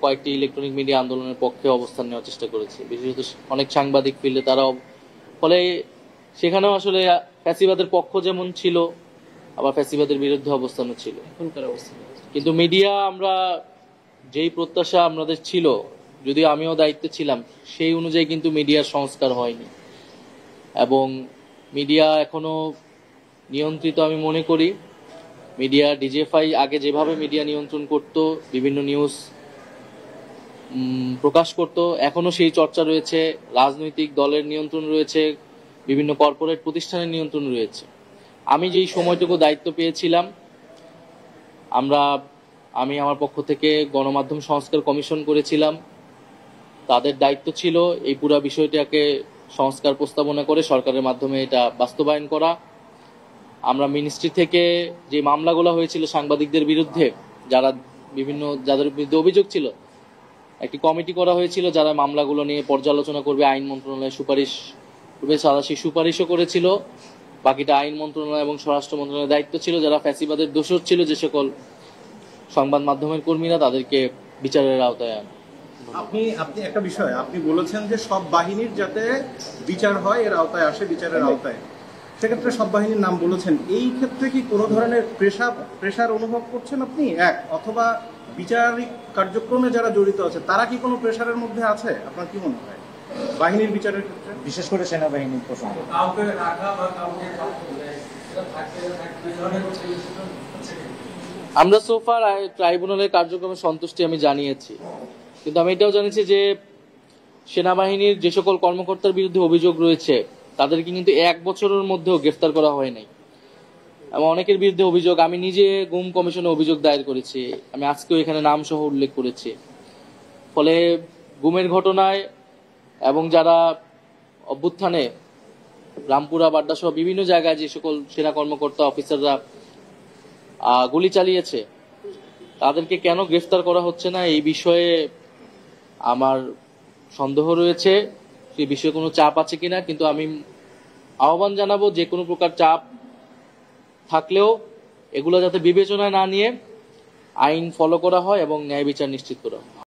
কয়েকটি electronic media আন্দোলনের পক্ষে অবস্থান নেওয়ার চেষ্টা করেছি, বিশেষত অনেক সাংবাদিক ফিল্ডে তারাও। ফলে সেখানেও আসলে ফ্যাসিবাদের পক্ষ যেমন ছিল, আবার ফ্যাসিবাদের বিরুদ্ধে অবস্থানও ছিল। এখনকার অবস্থা কিন্তু মিডিয়া আমরা যেই প্রত্যাশা আমাদের ছিল, যদিও আমিও দায়িত্বে ছিলাম, সেই অনুযায়ী কিন্তু মিডিয়ার সংস্কার হয়নি এবং মিডিয়া এখনো নিয়ন্ত্রিত আমি মনে করি। মিডিয়া ডিজিএফআই আগে যেভাবে মিডিয়া নিয়ন্ত্রণ করত, বিভিন্ন নিউজ প্রকাশ করত, এখনো সেই চর্চা রয়েছে। রাজনৈতিক দলের নিয়ন্ত্রণ রয়েছে, বিভিন্ন কর্পোরেট প্রতিষ্ঠানের নিয়ন্ত্রণ রয়েছে। আমি যেই সময়টুকু দায়িত্ব পেয়েছিলাম, আমি আমার পক্ষ থেকে গণমাধ্যম সংস্কার কমিশন করেছিলাম। তাদের দায়িত্ব ছিল এই পুরো বিষয়টাকে সংস্কার প্রস্তাবনা করে সরকারের মাধ্যমে এটা বাস্তবায়ন করা। আমরা মিনিস্ট্রি থেকে যে মামলাগুলো হয়েছিল সাংবাদিকদের বিরুদ্ধে, যাদের বিরুদ্ধে অভিযোগ ছিল, একটি কমিটি করা হয়েছিল যারা মামলাগুলো নিয়ে পর্যালোচনা করবে। আইন মন্ত্রণালয় সুপারিশ করবে, তারা সেই সুপারিশও করেছিল। বাকিটা আইন মন্ত্রণালয় এবং স্বরাষ্ট্র মন্ত্রণালয়ের দায়িত্ব ছিল। যারা ফ্যাসিবাদের দোষর ছিল, যে সকল সংবাদ মাধ্যমের কর্মীরা, তাদেরকে বিচারের আওতায় আনে। আপনি একটা বিষয় আপনি বলেছেন যে সব বাহিনীর যাতে বিচার হয়, এর আওতায় আসে, বিচারের আওতায়। সেক্ষেত্রে সব বাহিনীর নাম বলেছেন। এই ক্ষেত্রে কি কোনো ধরনের প্রেশার অনুভব করছেন আপনি? অথবা বিচারিক কার্যক্রমে যারা জড়িত আছে তারা কি কোনো প্রেশারের মধ্যে আছে? আপনার কি মনে হয় বাহিনীর বিচারের ক্ষেত্রে, বিশেষ করে সেনাবাহিনীর প্রসঙ্গ? আমরা সোফার ট্রাইব্যুনালের কার্যক্রমে সন্তুষ্টি আমি জানিয়েছি, কিন্তু আমি এটাও জানিয়েছি যে সেনাবাহিনীর যে সকল কর্মকর্তার বিরুদ্ধে অভিযোগ রয়েছে তাদেরকে কিন্তু 1 বছরের মধ্যেও গ্রেফতার করা হয় নাই। এবং অনেকের বিরুদ্ধে অভিযোগ, আমি নিজে গুম কমিশনে অভিযোগ দায়ের করেছি, আমি আজকেও এখানে নাম সহ উল্লেখ করেছি। ফলে গুমের ঘটনায় এবং যারা অভ্যুত্থানে রামপুরা, বাড্ডা সহ বিভিন্ন জায়গায় যে সকল সেনা কর্মকর্তা অফিসাররা গুলি চালিয়েছে, তাদেরকে কেন গ্রেফতার করা হচ্ছে না, এই বিষয়ে আমার সন্দেহ রয়েছে। সেই বিষয়ে কোনো চাপ আছে কিনা, কিন্তু আমি আহ্বান জানাবো যে কোনো প্রকার চাপ থাকলেও এগুলো যাতে বিবেচনায় না নিয়ে আইন ফলো করা হয় এবং ন্যায় বিচার নিশ্চিত করা হয়।